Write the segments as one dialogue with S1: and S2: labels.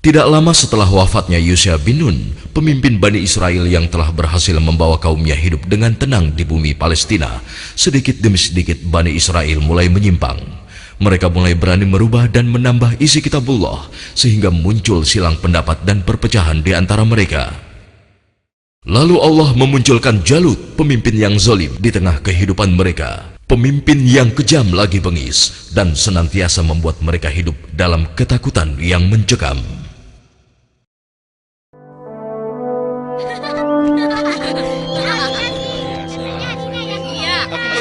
S1: Tidak lama setelah wafatnya Yusha bin Nun, pemimpin Bani Israel yang telah berhasil membawa kaumnya hidup dengan tenang di bumi Palestina, sedikit demi sedikit Bani Israel mulai menyimpang. Mereka mulai berani merubah dan menambah isi kitabullah, sehingga muncul silang pendapat dan perpecahan di antara mereka. Lalu Allah memunculkan Jalut, pemimpin yang zalim di tengah kehidupan mereka. Pemimpin yang kejam lagi bengis dan senantiasa membuat mereka hidup dalam ketakutan yang mencekam.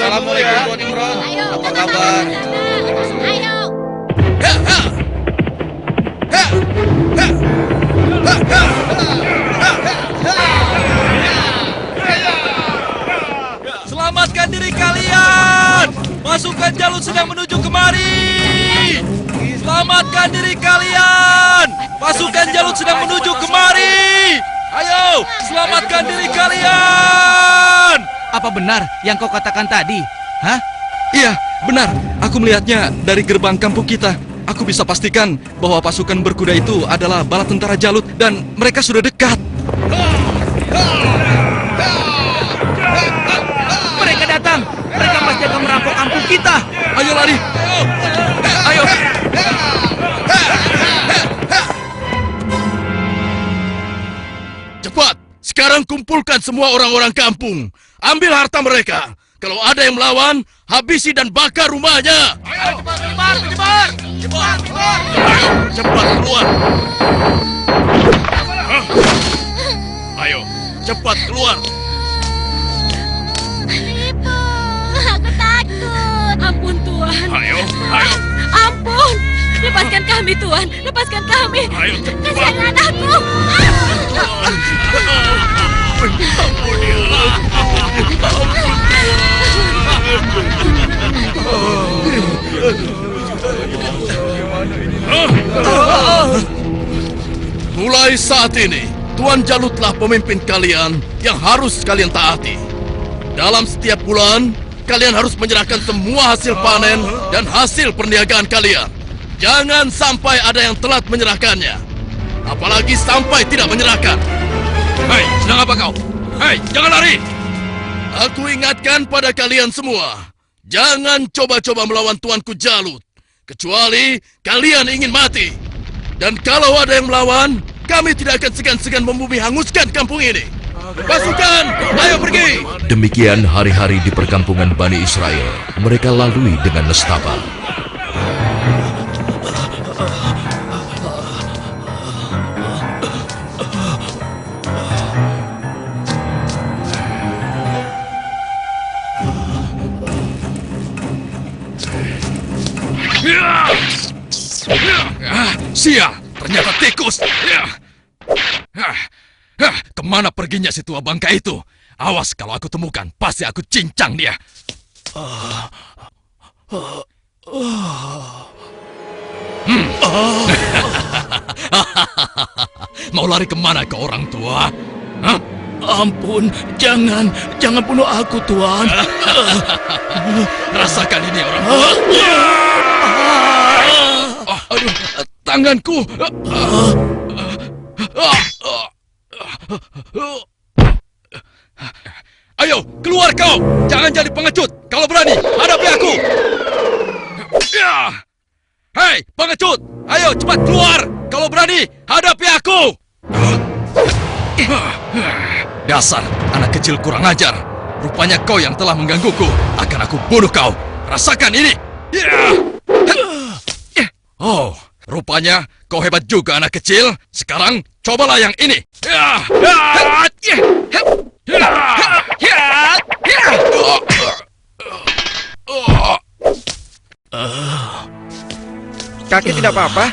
S2: Assalamualaikum Tuan Imran. Apa kabar?
S3: Ayo.
S2: Selamatkan diri kalian! Pasukan Jalut sedang menuju kemari! Selamatkan diri kalian! Pasukan Jalut sedang menuju kemari! Ayo, selamatkan diri kalian!
S4: Apa benar yang kau katakan tadi? Hah?
S2: Iya, benar. Aku melihatnya dari gerbang kampung kita. Aku bisa pastikan bahwa pasukan berkuda itu adalah bala tentara Jalut dan mereka sudah dekat.
S4: Mereka datang! Mereka pasti akan merampok kampung kita!
S2: Ayo lari! Ayo!
S5: Cepat! Sekarang kumpulkan semua orang-orang kampung. Ambil harta mereka. Kalau ada yang melawan, habisi dan bakar rumahnya.
S2: Ayo, cepat!
S5: Cepat keluar. Ayo, cepat keluar.
S3: Ibu, aku takut. Ampun Tuhan.
S5: Ayo.
S3: Ampun. Lepaskan kami Tuhan. Lepaskan kami.
S5: Ayo, cepat.
S3: Kasihan anakku.
S5: Mulai saat ini, Tuan Jalutlah pemimpin kalian yang harus kalian taati. Dalam setiap bulan, kalian harus menyerahkan semua hasil panen dan hasil perniagaan kalian. Jangan sampai ada yang telat menyerahkannya. Apalagi sampai tidak menyerahkan.
S2: Hei, sedang apa kau? Hei, jangan lari!
S5: Aku ingatkan pada kalian semua, jangan coba-coba melawan Tuanku Jalut, kecuali kalian ingin mati. Dan kalau ada yang melawan, kami tidak akan segan-segan membumi hanguskan kampung ini. Pasukan, ayo pergi!
S1: Demikian hari-hari di perkampungan Bani Israel mereka lalui dengan nestapa.
S5: Sial, ternyata tikus. Kemana perginya si tua bangka itu? Awas kalau aku temukan, pasti aku cincang dia. Mau lari kemana ke orang tua? Hah?
S6: Ampun, jangan bunuh aku, Tuan.
S5: Rasakan ini orang tua. Aduh, tanganku. Ayo, keluar kau. Jangan jadi pengecut. Kalau berani, hadapi aku. Hei, pengecut. Ayo, cepat keluar. Kalau berani, hadapi aku. Dasar anak kecil kurang ajar. Rupanya kau yang telah menggangguku. Akan aku bunuh kau. Rasakan ini. Oh, rupanya kau hebat juga anak kecil. Sekarang cobalah yang ini.
S7: Kakek tidak apa-apa?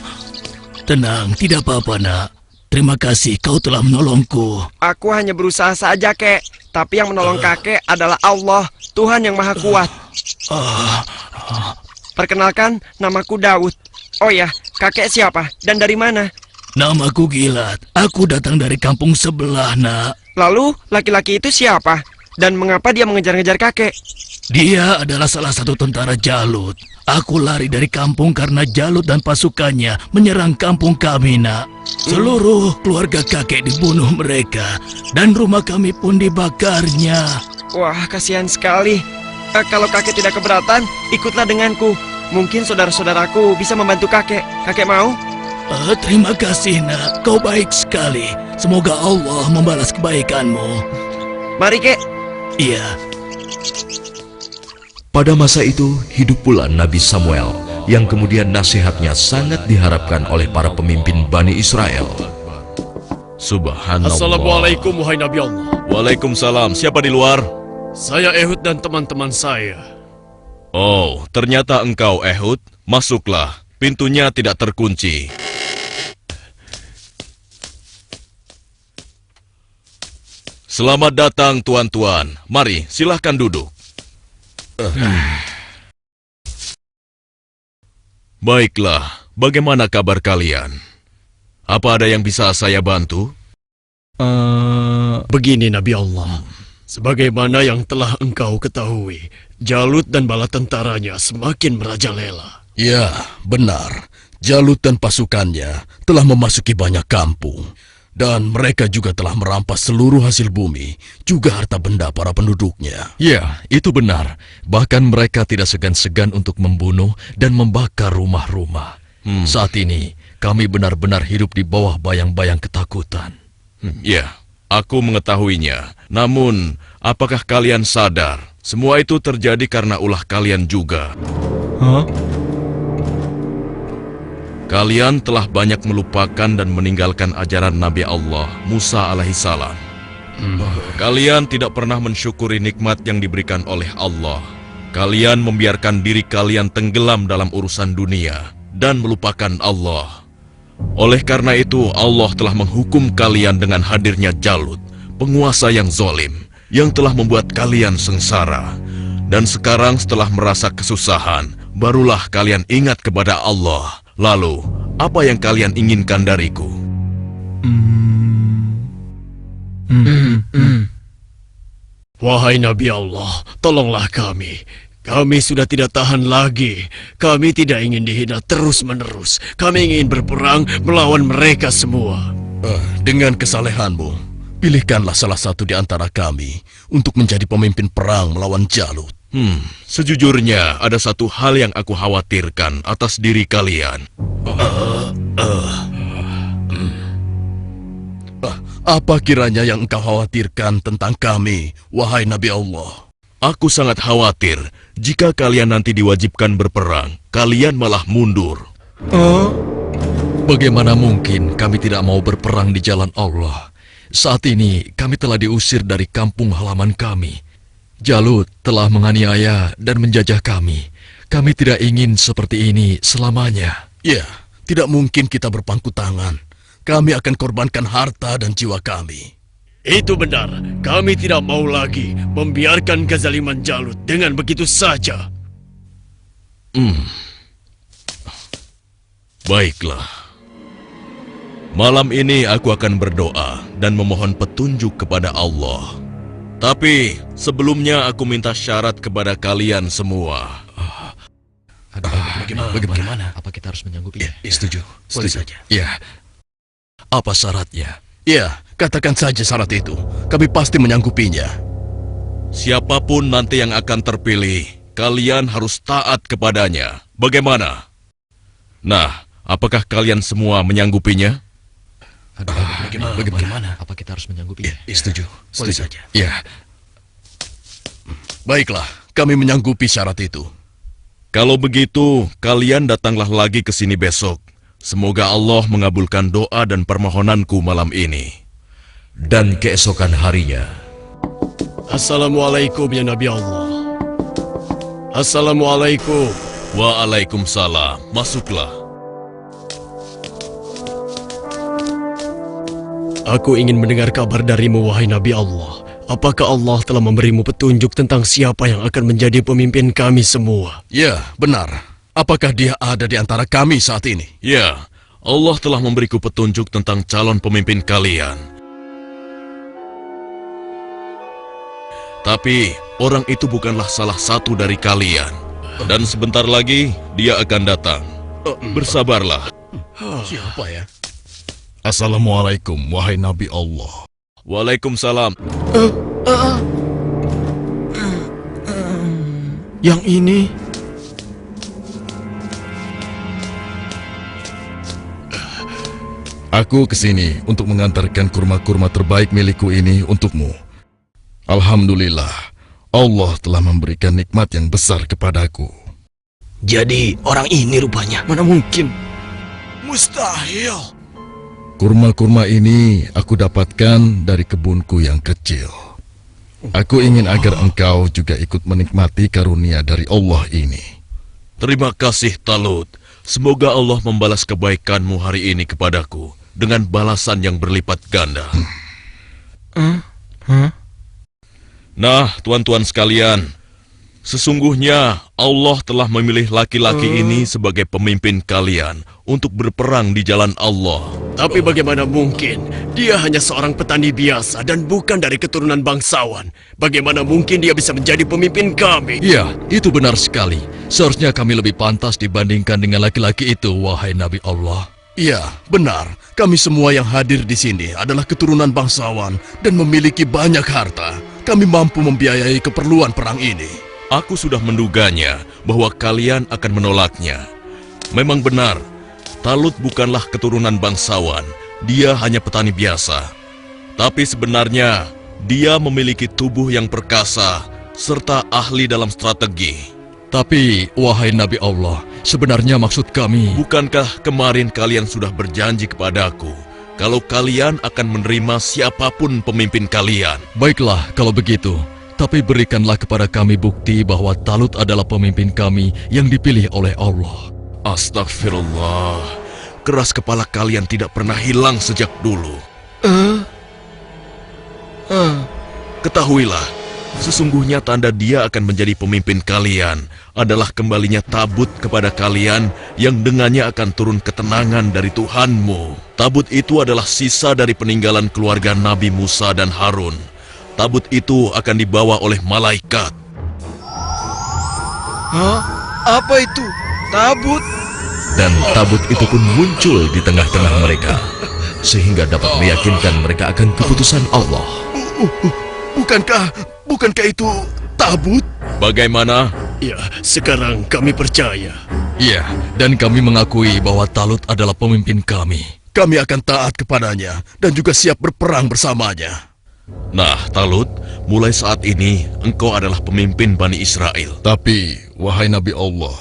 S6: Tenang, tidak apa-apa, Nak. Terima kasih kau telah menolongku.
S7: Aku hanya berusaha saja, Kek. Tapi yang menolong kakek adalah Allah, Tuhan yang Maha Kuat. Perkenalkan, namaku Daud. Oh ya, kakek siapa dan dari mana?
S6: Namaku Gilat. Aku datang dari kampung sebelah, Nak.
S7: Lalu, laki-laki itu siapa? Dan mengapa dia mengejar-ngejar kakek?
S6: Dia adalah salah satu tentara Jalut. Aku lari dari kampung karena Jalut dan pasukannya menyerang kampung kami, nak. Seluruh keluarga kakek dibunuh mereka, dan rumah kami pun dibakarnya.
S7: Wah, kasihan sekali. Kalau kakek tidak keberatan, ikutlah denganku. Mungkin saudara-saudaraku bisa membantu kakek. Kakek mau?
S6: Terima kasih, nak. Kau baik sekali. Semoga Allah membalas kebaikanmu.
S7: Mari, kek.
S6: Iya.
S1: Pada masa itu, hidup pula Nabi Samuel, yang kemudian nasihatnya sangat diharapkan oleh para pemimpin Bani Israel. Subhanallah.
S8: Assalamualaikum wahai Nabi Allah.
S5: Waalaikumsalam. Siapa di luar?
S8: Saya Ehud dan teman-teman saya.
S5: Oh, ternyata engkau Ehud. Masuklah. Pintunya tidak terkunci. Selamat datang tuan-tuan. Mari, silahkan duduk. Baiklah, bagaimana kabar kalian? Apa ada yang bisa saya bantu?
S8: Begini Nabi Allah. Sebagaimana yang telah engkau ketahui, Jalut dan bala tentaranya semakin merajalela.
S5: Ya, benar. Jalut dan pasukannya telah memasuki banyak kampung. Dan mereka juga telah merampas seluruh hasil bumi, juga harta benda para penduduknya.
S2: Ya, itu benar. Bahkan mereka tidak segan-segan untuk membunuh dan membakar rumah-rumah. Saat ini, kami benar-benar hidup di bawah bayang-bayang ketakutan.
S5: Ya, aku mengetahuinya. Namun, apakah kalian sadar, semua itu terjadi karena ulah kalian juga? Kalian telah banyak melupakan dan meninggalkan ajaran Nabi Allah, Musa alaihissalam. Kalian tidak pernah mensyukuri nikmat yang diberikan oleh Allah. Kalian membiarkan diri kalian tenggelam dalam urusan dunia dan melupakan Allah. Oleh karena itu, Allah telah menghukum kalian dengan hadirnya Jalut, penguasa yang zalim, yang telah membuat kalian sengsara. Dan sekarang setelah merasa kesusahan, barulah kalian ingat kepada Allah. Lalu, apa yang kalian inginkan dariku?
S8: Wahai Nabi Allah, tolonglah kami. Kami sudah tidak tahan lagi. Kami tidak ingin dihina terus-menerus. Kami ingin berperang melawan mereka semua.
S5: Dengan kesalehanmu, pilihkanlah salah satu di antara kami untuk menjadi pemimpin perang melawan Jalut. Sejujurnya, ada satu hal yang aku khawatirkan atas diri kalian. Apa kiranya yang engkau khawatirkan tentang kami, wahai Nabi Allah? Aku sangat khawatir jika kalian nanti diwajibkan berperang, kalian malah mundur.
S2: Bagaimana mungkin kami tidak mau berperang di jalan Allah? Saat ini kami telah diusir dari kampung halaman kami. Jalut telah menganiaya dan menjajah kami. Kami tidak ingin seperti ini selamanya.
S5: Ya, tidak mungkin kita berpangku tangan. Kami akan korbankan harta dan jiwa kami.
S8: Itu benar. Kami tidak mau lagi membiarkan kezaliman Jalut dengan begitu saja.
S5: Baiklah. Malam ini aku akan berdoa dan memohon petunjuk kepada Allah. Tapi sebelumnya aku minta syarat kepada kalian semua.
S2: Bagaimana? Apa kita harus menyanggupinya?
S5: Setuju.
S6: Boleh saja.
S2: Ya. Apa syaratnya?
S5: Ya, katakan saja syarat itu. Kami pasti menyanggupinya. Siapapun nanti yang akan terpilih, kalian harus taat kepadanya. Bagaimana? Nah, apakah kalian semua menyanggupinya?
S2: Bagaimana? Apa kita harus menyanggupinya?
S5: Setuju.
S6: Boleh saja.
S2: Ya.
S5: Baiklah, kami menyanggupi syarat itu. Kalau begitu, kalian datanglah lagi ke sini besok. Semoga Allah mengabulkan doa dan permohonanku malam ini.
S1: Dan keesokan harinya,
S8: Assalamualaikum ya Nabi Allah. Assalamualaikum.
S5: Waalaikumsalam. Masuklah.
S8: Aku ingin mendengar kabar darimu, wahai Nabi Allah. Apakah Allah telah memberimu petunjuk tentang siapa yang akan menjadi pemimpin kami semua?
S5: Ya, benar. Apakah dia ada di antara kami saat ini? Ya, Allah telah memberiku petunjuk tentang calon pemimpin kalian. Tapi orang itu bukanlah salah satu dari kalian. Dan sebentar lagi dia akan datang. Bersabarlah.
S2: Siapa ya?
S8: Assalamualaikum, wahai Nabi Allah.
S5: Waalaikumsalam.
S8: Yang ini...
S2: Aku kesini untuk mengantarkan kurma-kurma terbaik milikku ini untukmu. Alhamdulillah, Allah telah memberikan nikmat yang besar kepadaku.
S6: Jadi orang ini rupanya.
S8: Mana mungkin?
S5: Mustahil.
S2: Kurma-kurma ini aku dapatkan dari kebunku yang kecil. Aku ingin agar engkau juga ikut menikmati karunia dari Allah ini.
S5: Terima kasih Talut. Semoga Allah membalas kebaikanmu hari ini kepadaku dengan balasan yang berlipat ganda. Nah, tuan-tuan sekalian, sesungguhnya Allah telah memilih laki-laki ini sebagai pemimpin kalian untuk berperang di jalan Allah.
S8: Tapi bagaimana mungkin? Dia hanya seorang petani biasa dan bukan dari keturunan bangsawan. Bagaimana mungkin dia bisa menjadi pemimpin kami?
S2: Iya, itu benar sekali. Seharusnya kami lebih pantas dibandingkan dengan laki-laki itu, wahai Nabi Allah.
S5: Iya, benar. Kami semua yang hadir di sini adalah keturunan bangsawan dan memiliki banyak harta. Kami mampu membiayai keperluan perang ini. Aku sudah menduganya bahwa kalian akan menolaknya. Memang benar, Talut bukanlah keturunan bangsawan. Dia hanya petani biasa. Tapi sebenarnya, dia memiliki tubuh yang perkasa serta ahli dalam strategi.
S2: Tapi, wahai Nabi Allah, sebenarnya maksud kami...
S5: Bukankah kemarin kalian sudah berjanji kepadaku kalau kalian akan menerima siapapun pemimpin kalian?
S2: Baiklah, kalau begitu. Tapi berikanlah kepada kami bukti bahwa Talut adalah pemimpin kami yang dipilih oleh Allah.
S5: Astagfirullah. Keras kepala kalian tidak pernah hilang sejak dulu. Ketahuilah, sesungguhnya tanda dia akan menjadi pemimpin kalian adalah kembalinya tabut kepada kalian yang dengannya akan turun ketenangan dari Tuhanmu. Tabut itu adalah sisa dari peninggalan keluarga Nabi Musa dan Harun. Tabut itu akan dibawa oleh malaikat.
S7: Hah? Apa itu? Tabut?
S1: Dan tabut itu pun muncul di tengah-tengah mereka, sehingga dapat meyakinkan mereka akan keputusan Allah.
S5: Bukankah itu tabut? Bagaimana?
S8: Ya, sekarang kami percaya.
S2: Iya, dan kami mengakui bahwa Talut adalah pemimpin kami.
S5: Kami akan taat kepadanya dan juga siap berperang bersamanya. Nah, Talut, mulai saat ini engkau adalah pemimpin Bani Israel.
S2: Tapi, wahai Nabi Allah,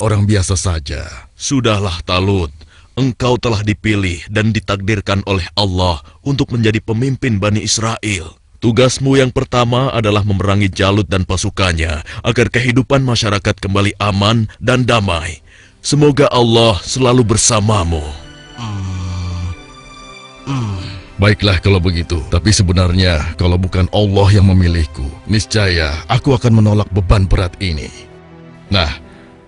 S2: orang biasa saja.
S5: Sudahlah, Talut. Engkau telah dipilih dan ditakdirkan oleh Allah untuk menjadi pemimpin Bani Israel. Tugasmu yang pertama adalah memerangi Jalut dan pasukannya agar kehidupan masyarakat kembali aman dan damai. Semoga Allah selalu bersamamu.
S2: Baiklah kalau begitu, tapi sebenarnya kalau bukan Allah yang memilihku, niscaya aku akan menolak beban berat ini. Nah,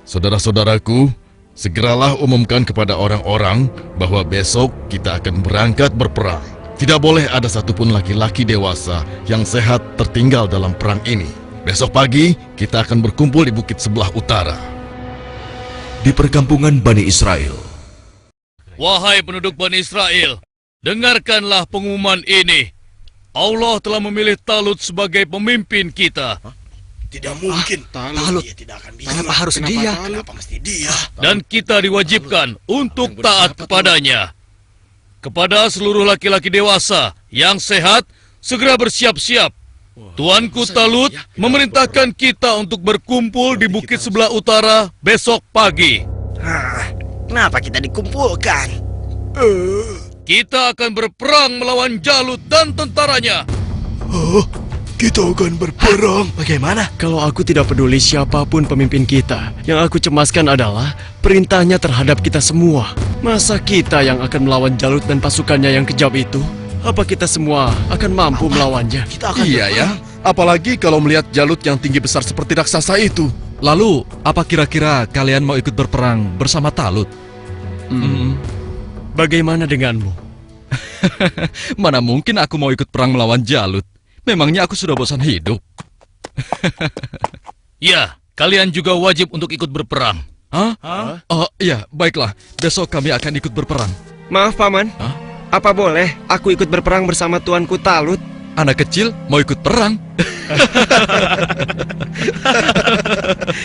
S2: saudara-saudaraku, segeralah umumkan kepada orang-orang bahwa besok kita akan berangkat berperang. Tidak boleh ada satupun laki-laki dewasa yang sehat tertinggal dalam perang ini. Besok pagi, kita akan berkumpul di bukit sebelah utara.
S1: Di perkampungan Bani Israel,
S6: Wahai penduduk Bani Israel, dengarkanlah pengumuman ini. Allah telah memilih Talut sebagai pemimpin kita.
S5: Tidak mungkin.
S7: Talut.
S5: Dia tidak akan bisa.
S7: Kenapa harus dia?
S5: Kenapa mesti dia?
S6: Dan kita diwajibkan untuk taat kepadanya. Kepada seluruh laki-laki dewasa yang sehat, segera bersiap-siap. Tuanku Talut memerintahkan kita untuk berkumpul di bukit sebelah utara besok pagi.
S7: Kenapa kita dikumpulkan?
S6: Kita akan berperang melawan Jalut dan tentaranya.
S5: Kita akan berperang.
S7: Bagaimana?
S8: Kalau aku tidak peduli siapapun pemimpin kita, yang aku cemaskan adalah perintahnya terhadap kita semua. Masa kita yang akan melawan Jalut dan pasukannya yang kejam itu? Apa kita semua akan mampu melawannya?
S7: Kita akan
S5: Iya ya. Apalagi kalau melihat Jalut yang tinggi besar seperti raksasa itu.
S2: Lalu, apa kira-kira kalian mau ikut berperang bersama Talut?
S8: Bagaimana denganmu?
S2: Mana mungkin aku mau ikut perang melawan Jalut. Memangnya aku sudah bosan hidup?
S6: Ya, kalian juga wajib untuk ikut berperang.
S2: Hah? Oh, iya, baiklah. Besok kami akan ikut berperang.
S7: Maaf, Paman.
S2: Hah?
S7: Apa boleh aku ikut berperang bersama tuanku Talut?
S2: Anak kecil mau ikut perang?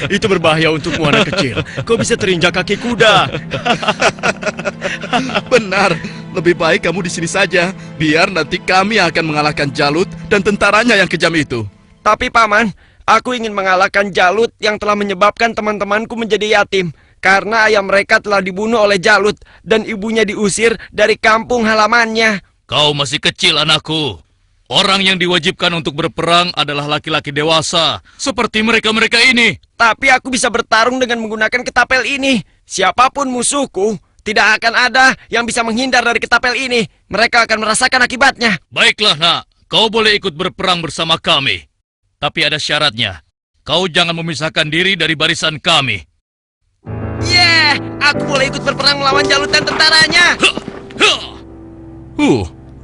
S8: Itu berbahaya untukmu anak kecil. Kau bisa terinjak kaki kuda.
S5: Benar, lebih baik kamu di sini saja. Biar nanti kami akan mengalahkan Jalut dan tentaranya yang kejam itu.
S7: Tapi Paman, aku ingin mengalahkan Jalut yang telah menyebabkan teman-temanku menjadi yatim. Karena ayah mereka telah dibunuh oleh Jalut dan ibunya diusir dari kampung halamannya.
S6: Kau masih kecil, anakku. Orang yang diwajibkan untuk berperang adalah laki-laki dewasa, seperti mereka-mereka ini.
S7: Tapi aku bisa bertarung dengan menggunakan ketapel ini. Siapapun musuhku, tidak akan ada yang bisa menghindar dari ketapel ini. Mereka akan merasakan akibatnya.
S6: Baiklah, nak. Kau boleh ikut berperang bersama kami. Tapi ada syaratnya. Kau jangan memisahkan diri dari barisan kami.
S7: Aku boleh ikut berperang melawan Jalut dan tentaranya.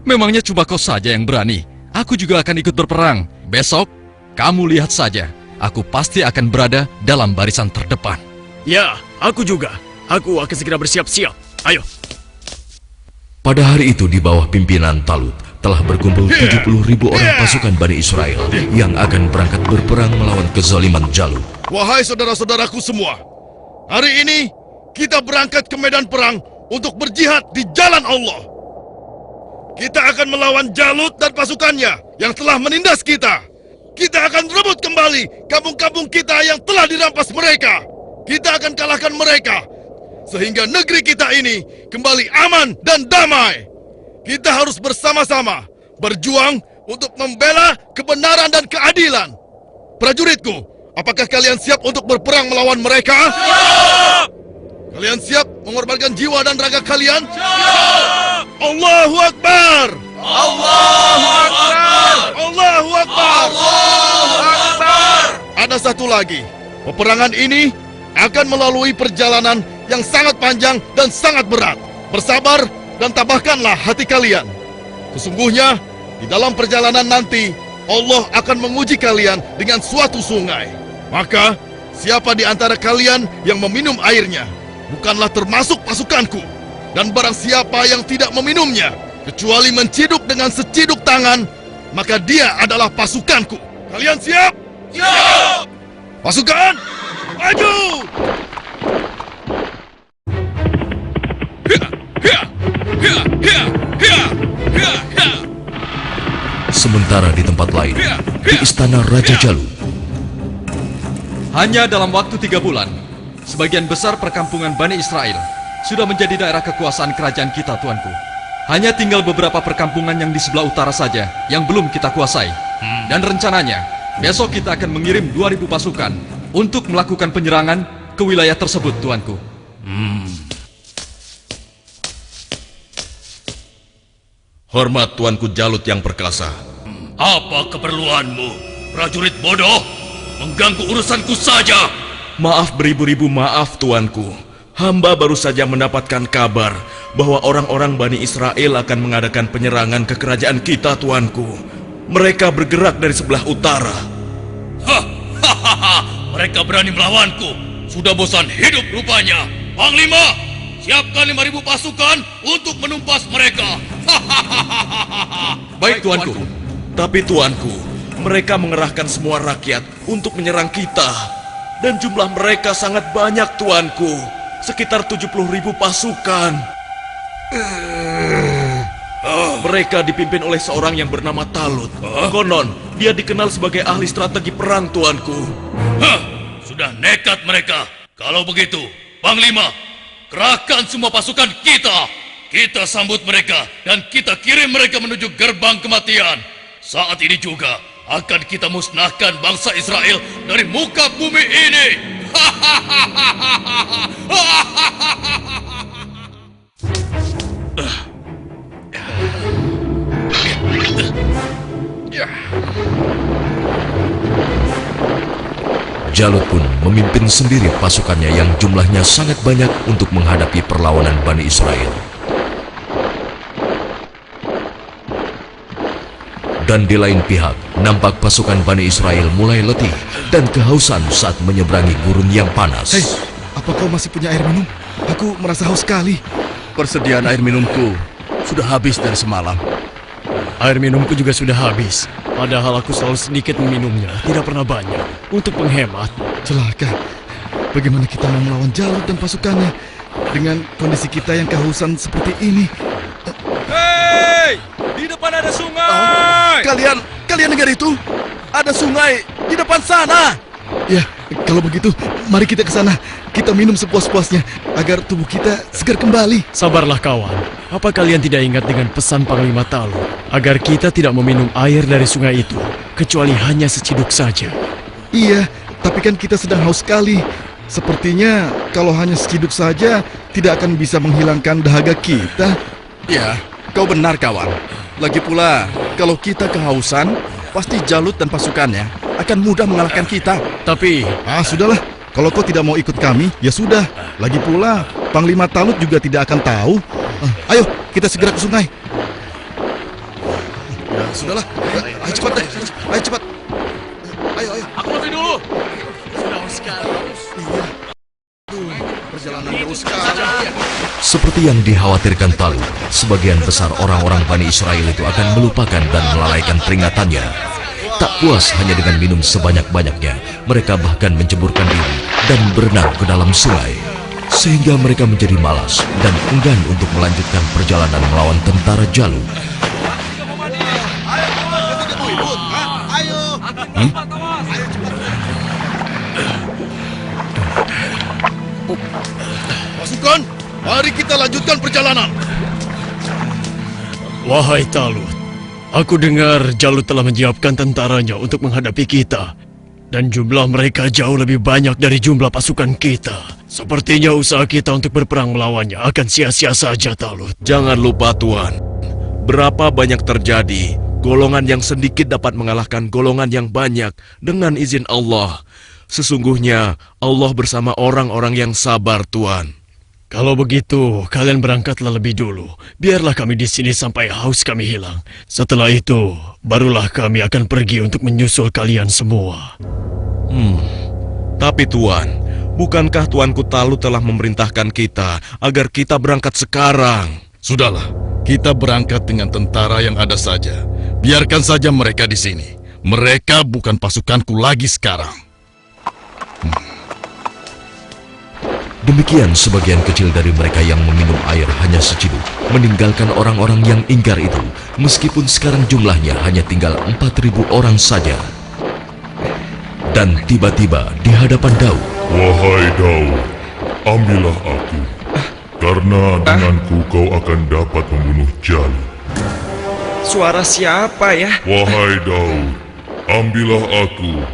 S2: Memangnya cuma kau saja yang berani. Aku juga akan ikut berperang. Besok, kamu lihat saja. Aku pasti akan berada dalam barisan terdepan.
S8: Ya, aku juga. Aku akan segera bersiap-siap. Ayo.
S1: Pada hari itu di bawah pimpinan Talut telah berkumpul 70.000 orang pasukan Bani Israel yang akan berangkat berperang melawan kezaliman Jalut.
S5: Wahai saudara-saudaraku semua, hari ini kita berangkat ke medan perang untuk berjihad di jalan Allah. Kita akan melawan Jalut dan pasukannya yang telah menindas kita. Kita akan rebut kembali kampung-kampung kita yang telah dirampas mereka. Kita akan kalahkan mereka sehingga negeri kita ini kembali aman dan damai. Kita harus bersama-sama berjuang untuk membela kebenaran dan keadilan. Prajuritku, apakah kalian siap untuk berperang melawan mereka? Siap! Kalian siap mengorbankan jiwa dan raga kalian? Siap! Allahu Akbar! Allahu Akbar! Allahu Akbar! Allahu Akbar! Ada satu lagi. Peperangan ini akan melalui perjalanan yang sangat panjang dan sangat berat. Bersabar dan tabahkanlah hati kalian. Sesungguhnya, di dalam perjalanan nanti, Allah akan menguji kalian dengan suatu sungai. Maka, siapa di antara kalian yang meminum airnya, bukanlah termasuk pasukanku. Dan barang siapa yang tidak meminumnya, kecuali menciduk dengan seciduk tangan, maka dia adalah pasukanku. Kalian siap? Siap! Pasukan, maju!
S1: Sementara di tempat lain, di istana Raja Jalut,
S2: Hanya dalam waktu 3 bulan, sebagian besar perkampungan Bani Israel sudah menjadi daerah kekuasaan kerajaan kita, tuanku. Hanya tinggal beberapa perkampungan yang di sebelah utara saja yang belum kita kuasai. Dan rencananya, besok kita akan mengirim 2.000 pasukan untuk melakukan penyerangan ke wilayah tersebut, tuanku.
S5: Hormat Tuanku Jalut yang perkasa.
S6: Apa keperluanmu, prajurit bodoh? Mengganggu urusanku saja.
S5: Maaf beribu-ribu maaf, Tuanku. Hamba baru saja mendapatkan kabar bahwa orang-orang Bani Israel akan mengadakan penyerangan ke kerajaan kita, Tuanku. Mereka bergerak dari sebelah utara.
S6: Mereka berani melawanku. Sudah bosan hidup rupanya. Panglima, siapkan 5.000 pasukan untuk menumpas mereka.
S2: Baik, tuanku.
S5: Tapi Tuanku, mereka mengerahkan semua rakyat untuk menyerang kita. Dan jumlah mereka sangat banyak, Tuanku. Sekitar 70.000 pasukan. Mereka dipimpin oleh seorang yang bernama Talut. Konon, dia dikenal sebagai ahli strategi perang, Tuanku.
S6: Sudah nekat mereka. Kalau begitu, Panglima, kerahkan semua pasukan kita. Kita sambut mereka dan kita kirim mereka menuju gerbang kematian. Saat ini juga akan kita musnahkan bangsa Israel dari muka bumi ini.
S1: Jalut pun memimpin sendiri pasukannya yang jumlahnya sangat banyak untuk menghadapi perlawanan Bani Israel. Dan di lain pihak, nampak pasukan Bani Israel mulai letih dan kehausan saat menyeberangi gurun yang panas.
S9: Hei, apa kau masih punya air minum? Aku merasa haus sekali.
S8: Persediaan air minumku sudah habis dari semalam. Air minumku juga sudah habis. Padahal aku selalu sedikit meminumnya, tidak pernah banyak. Untuk menghemat.
S9: Celaka. Bagaimana kita mau melawan Jalut dan pasukannya dengan kondisi kita yang kehausan seperti ini?
S5: Hei! Di depan ada sungai!
S8: Kalian dengar itu? Ada sungai di depan sana.
S9: Ya, kalau begitu, mari kita ke sana. Kita minum sepuas-puasnya agar tubuh kita segar kembali.
S8: Sabarlah kawan. Apa kalian tidak ingat dengan pesan Panglima Talu agar kita tidak meminum air dari sungai itu kecuali hanya seciduk saja?
S9: Iya, tapi kan kita sedang haus sekali. Sepertinya kalau hanya seciduk saja tidak akan bisa menghilangkan dahaga kita.
S5: Ya, kau benar kawan. Lagi pula, kalau kita kehausan, pasti Jalut dan pasukannya akan mudah mengalahkan kita.
S8: Tapi
S9: Sudahlah. Kalau kau tidak mau ikut kami, ya sudah. Lagi pula, Panglima Talut juga tidak akan tahu. Ayo, kita segera ke sungai. Ya, sudahlah. Ayo cepat deh. Ayo cepat. Ayo.
S5: Aku lebih dulu.
S9: Iya. Perjalanan jauh sekali.
S1: Seperti yang dikhawatirkan Talut, sebagian besar orang-orang Bani Israel itu akan melupakan dan melalaikan peringatannya. Tak puas hanya dengan minum sebanyak-banyaknya, mereka bahkan menceburkan diri dan berenang ke dalam sungai. Sehingga mereka menjadi malas dan enggan untuk melanjutkan perjalanan melawan tentara Jalut.
S5: Pasukan, mari kita lanjutkan perjalanan.
S8: wahai Talut, aku dengar Jalut telah menyiapkan tentaranya untuk menghadapi kita. Dan jumlah mereka jauh lebih banyak dari jumlah pasukan kita. Sepertinya usaha kita untuk berperang melawannya akan sia-sia saja, Talut.
S10: Jangan lupa Tuan, berapa banyak terjadi, golongan yang sedikit dapat mengalahkan golongan yang banyak dengan izin Allah. Sesungguhnya Allah bersama orang-orang yang sabar, Tuan.
S8: Kalau begitu, kalian berangkatlah lebih dulu. Biarlah kami di sini sampai haus kami hilang. Setelah itu, barulah kami akan pergi untuk menyusul kalian semua.
S10: Tapi Tuan, bukankah Tuanku Talut telah memerintahkan kita agar kita berangkat sekarang?
S5: Sudahlah, kita berangkat dengan tentara yang ada saja. Biarkan saja mereka di sini. Mereka bukan pasukanku lagi sekarang.
S1: Demikian sebagian kecil dari mereka yang meminum air hanya seciduk, meninggalkan orang-orang yang ingkar itu, meskipun sekarang jumlahnya hanya tinggal 4.000 orang saja. Dan tiba-tiba di hadapan Daud,
S11: Wahai Daud, ambillah aku, karena denganku kau akan dapat membunuh Jalut.
S7: Suara siapa ya?
S11: Wahai Daud, ambillah aku,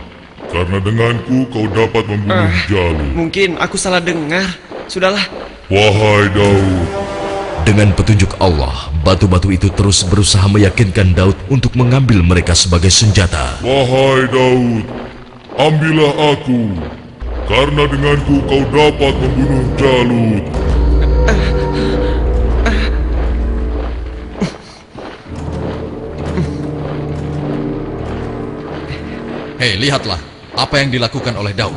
S11: karena denganku kau dapat membunuh Jalut.
S7: Mungkin aku salah dengar. Sudahlah.
S11: Wahai Daud,
S1: dengan petunjuk Allah, batu-batu itu terus berusaha meyakinkan Daud untuk mengambil mereka sebagai senjata.
S11: wahai Daud, ambillah aku, karena denganku kau dapat membunuh Jalut.
S2: Hei, lihatlah apa yang dilakukan oleh Daud.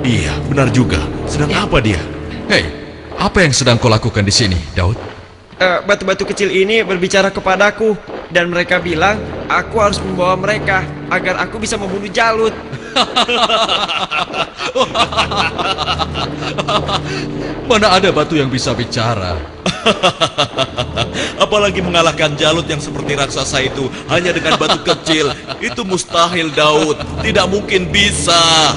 S10: Iya, benar juga. Sedang apa dia?
S2: Hei, apa yang sedang kau lakukan di sini, Daud?
S7: Batu-batu kecil ini berbicara kepadaku dan mereka bilang aku harus membawa mereka agar aku bisa membunuh Jalut.
S2: Mana ada batu yang bisa bicara?
S10: Apalagi mengalahkan Jalut yang seperti raksasa itu hanya dengan batu kecil. Itu mustahil, Daud. Tidak mungkin bisa.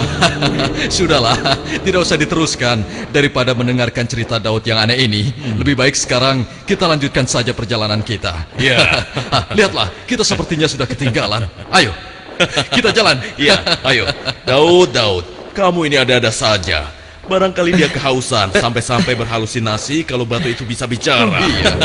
S2: Sudahlah, tidak usah diteruskan. Daripada mendengarkan cerita Daud yang aneh ini, lebih baik sekarang kita lanjutkan saja perjalanan kita.
S10: Ya.
S2: Lihatlah, kita sepertinya sudah ketinggalan. Ayo, kita jalan.
S10: Ya, ayo. Daud, kamu ini ada-ada saja. Barangkali dia kehausan sampai-sampai berhalusinasi kalau batu itu bisa bicara.
S2: Iya.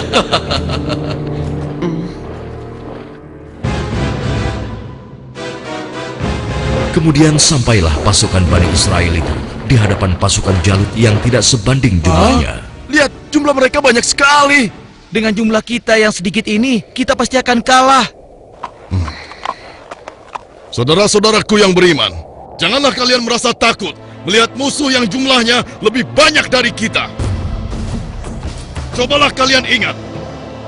S1: Kemudian sampailah pasukan Bani Israel itu di hadapan pasukan Jalut yang tidak sebanding jumlahnya.
S5: Lihat, jumlah mereka banyak sekali.
S4: Dengan jumlah kita yang sedikit ini, kita pasti akan kalah.
S5: Saudara-saudaraku yang beriman, janganlah kalian merasa takut melihat musuh yang jumlahnya lebih banyak dari kita. Cobalah kalian ingat,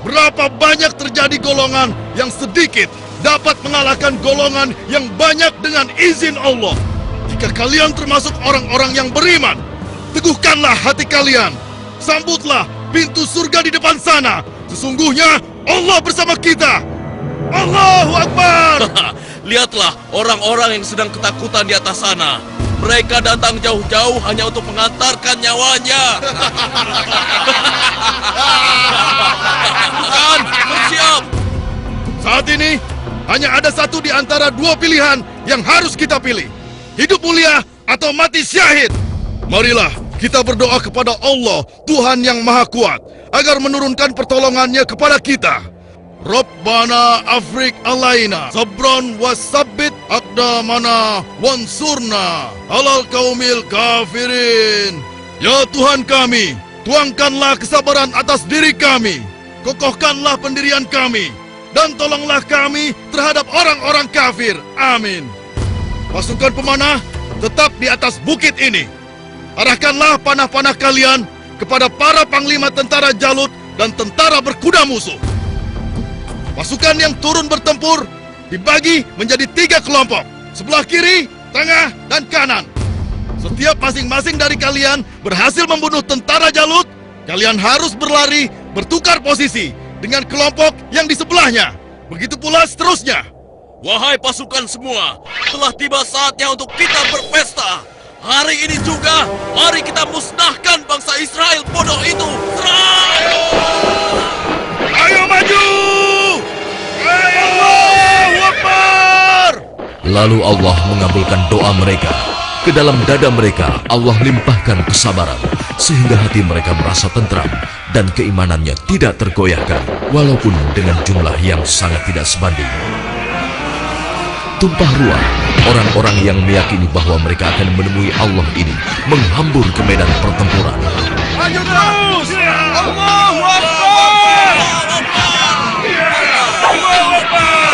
S5: berapa banyak terjadi golongan yang sedikit dapat mengalahkan golongan yang banyak dengan izin Allah. Jika kalian termasuk orang-orang yang beriman, teguhkanlah hati kalian. Sambutlah pintu surga di depan sana. Sesungguhnya Allah bersama kita. Allahu Akbar.
S2: Lihatlah orang-orang yang sedang ketakutan di atas sana. Mereka datang jauh-jauh hanya untuk mengantarkan nyawanya. Bukan, bersiap.
S5: Saat ini hanya ada satu di antara dua pilihan yang harus kita pilih. Hidup mulia atau mati syahid. Marilah kita berdoa kepada Allah, Tuhan yang Maha Kuat, agar menurunkan pertolongannya kepada kita. Rabbana afrik alaina sabron wasabbit aqdamana wansurna alal kaumil kafirin. Ya Tuhan kami, tuangkanlah kesabaran atas diri kami, kokohkanlah pendirian kami, dan tolonglah kami terhadap orang-orang kafir. Amin. Pasukan pemanah tetap di atas bukit ini. Arahkanlah panah-panah kalian kepada para panglima tentara Jalut dan tentara berkuda musuh. Pasukan yang turun bertempur dibagi menjadi 3 kelompok, sebelah kiri, tengah, dan kanan. Setiap masing-masing dari kalian berhasil membunuh tentara Jalut, kalian harus berlari bertukar posisi dengan kelompok yang di sebelahnya. Begitu pula seterusnya.
S2: Wahai pasukan semua, telah tiba saatnya untuk kita berpesta. Hari ini juga, mari kita musnahkan bangsa Israel bodoh itu. Serang!
S5: Ayo maju! Allahu Akbar!
S1: Lalu Allah mengabulkan doa mereka. Ke dalam dada mereka Allah limpahkan kesabaran, sehingga hati mereka merasa tentram dan keimanannya tidak tergoyahkan, walaupun dengan jumlah yang sangat tidak sebanding. Tumpah ruah, orang-orang yang meyakini bahwa mereka akan menemui Allah ini menghambur ke medan pertempuran.
S5: Maju terus! Allahu Akbar! Allahu Akbar!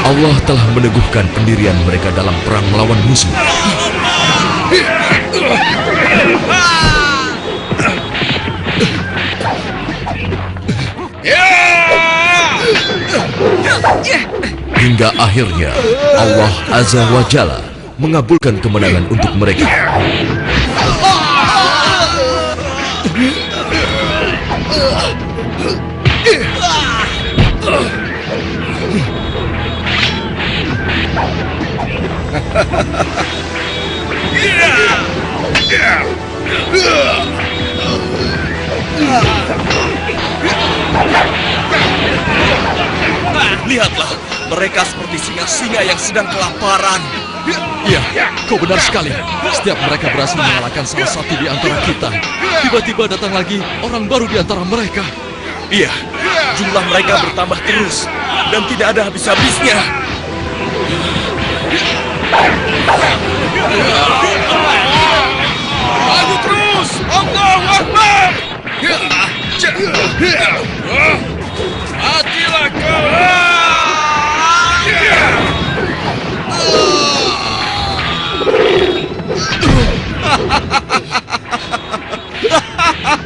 S1: Allah telah meneguhkan pendirian mereka dalam perang melawan musuh. Hingga akhirnya Allah Azza wa Jalla mengabulkan kemenangan untuk mereka.
S2: Lihatlah, mereka seperti singa-singa yang sedang kelaparan.
S8: Iya, kau benar sekali. Setiap mereka berhasil mengalahkan salah satu di antara kita, tiba-tiba datang lagi orang baru di antara mereka.
S2: Iya, jumlah mereka bertambah terus dan tidak ada habis-habisnya.
S5: Maju terus! Allahu Akbar! Matilah kau!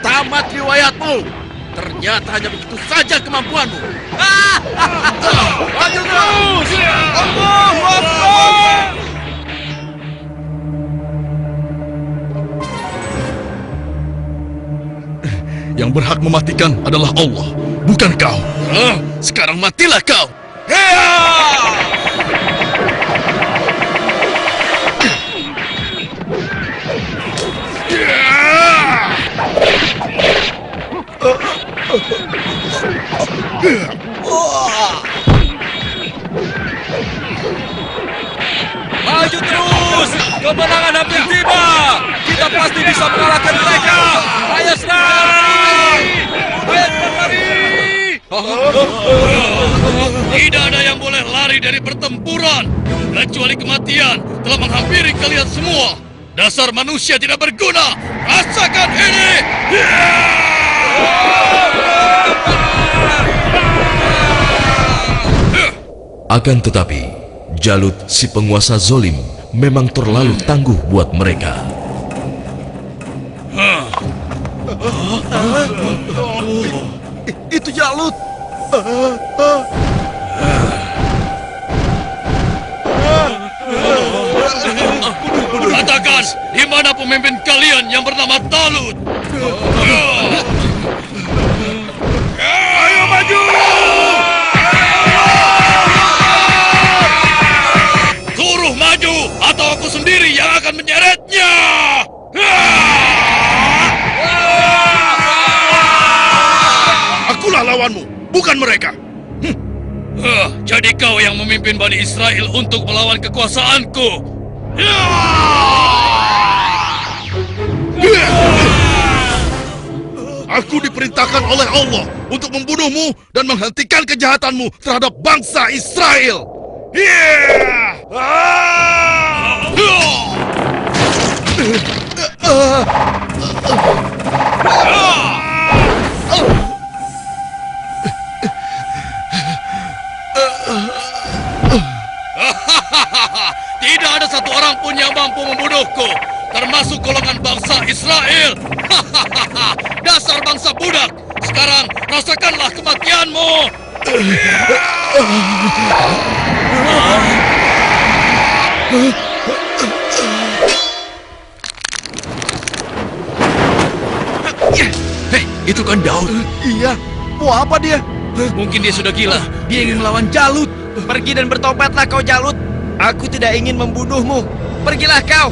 S2: Tamat riwayatmu. Ternyata hanya begitu saja kemampuanmu.
S5: Maju terus! Allahu Akbar! Yang berhak mematikan adalah Allah, bukan kau.
S2: Sekarang matilah kau.
S4: Maju terus! Kemenangan hampir tiba! Kita pasti bisa mengalahkan mereka! Ayo serang! Ayo berlari!
S5: Tidak ada yang boleh lari dari pertempuran, kecuali kematian telah menghampiri kalian semua. Dasar manusia tidak berguna! Rasakan ini!
S1: Akan tetapi, Jalut si penguasa zolim memang terlalu tangguh buat mereka.
S9: Itu Jalut.
S5: Katakan, di mana pemimpin kalian yang bernama Talut? Ayo maju! Suruh maju, atau aku sendiri yang akan menyeretnya! Akulah lawanmu, bukan mereka. Jadi kau yang memimpin Bani Israel untuk melawan kekuasaanku. Aku diperintahkan oleh Allah untuk membunuhmu dan menghentikan kejahatanmu terhadap bangsa Israel. Tidak ada satu orang pun yang mampu membunuhku, termasuk golongan bangsa Israel. Dasar bangsa budak, sekarang rasakanlah kematianmu.
S2: Hei, itu kan Daud.
S9: Iya, mau apa dia?
S4: Mungkin dia sudah gila. Dia ingin melawan Jalut.
S7: Pergi dan bertobatlah kau Jalut. Aku tidak ingin membunuhmu. Pergilah kau.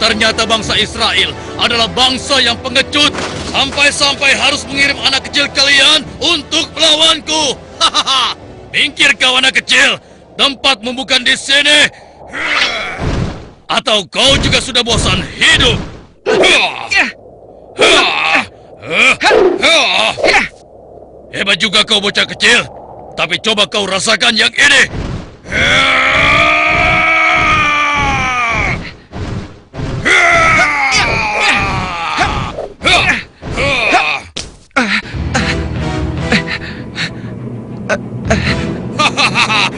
S5: Ternyata bangsa Israel adalah bangsa yang pengecut, sampai-sampai harus mengirim anak kecil kalian untuk melawanku. Minggir kau anak kecil, tempatmu bukan di sini. Atau kau juga sudah bosan hidup? Hebat juga kau bocah kecil, tapi coba kau rasakan yang ini.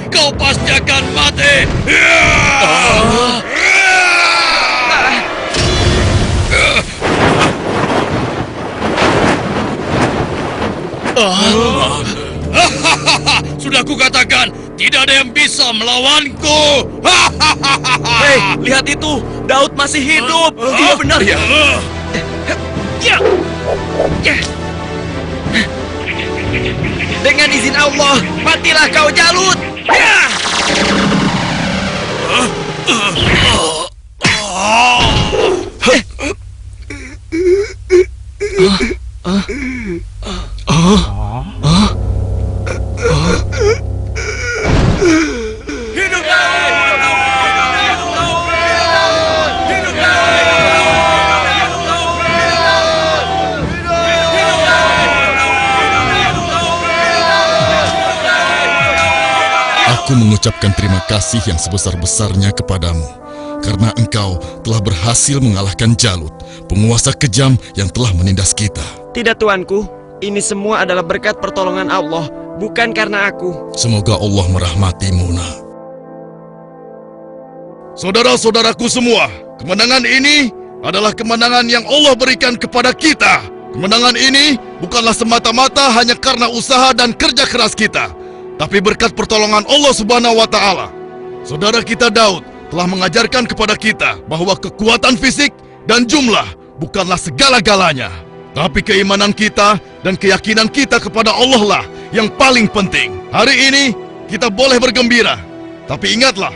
S5: Kau pasti akan mati. Sudah kukatakan, tidak ada yang bisa melawanku.
S7: Hei, lihat itu. Daud masih hidup. Iya benar ya. Dengan izin Allah, matilah kau Jalut.
S9: Aku mengucapkan terima kasih yang sebesar-besarnya kepadamu, karena engkau telah berhasil mengalahkan Jalut, penguasa kejam yang telah menindas kita.
S7: Tidak tuanku, ini semua adalah berkat pertolongan Allah, bukan karena aku.
S9: Semoga Allah merahmatimu, nak.
S5: Saudara-saudaraku semua, kemenangan ini adalah kemenangan yang Allah berikan kepada kita. Kemenangan ini bukanlah semata-mata hanya karena usaha dan kerja keras kita, tapi berkat pertolongan Allah Subhanahu wa Ta'ala. Saudara kita Daud telah mengajarkan kepada kita bahwa kekuatan fisik dan jumlah bukanlah segala-galanya, tapi keimanan kita dan keyakinan kita kepada Allah lah yang paling penting. Hari ini kita boleh bergembira, tapi ingatlah,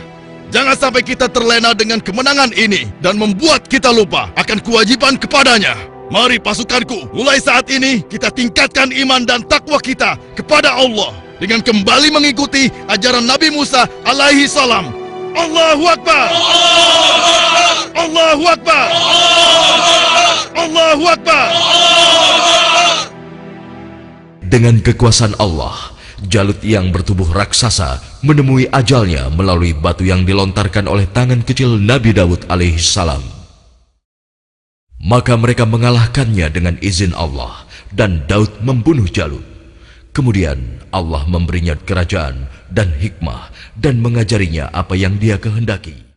S5: jangan sampai kita terlena dengan kemenangan ini dan membuat kita lupa akan kewajiban kepadanya. Mari pasukanku, mulai saat ini kita tingkatkan iman dan takwa kita kepada Allah dengan kembali mengikuti ajaran Nabi Musa alaihi salam. Allahu Akbar! Allahu Akbar! Allahu Akbar!
S1: Dengan kekuasaan Allah, Jalut yang bertubuh raksasa menemui ajalnya melalui batu yang dilontarkan oleh tangan kecil Nabi Daud alaihissalam. Maka mereka mengalahkannya dengan izin Allah, dan Daud membunuh Jalut. Kemudian Allah memberinya kerajaan dan hikmah dan mengajarinya apa yang Dia kehendaki.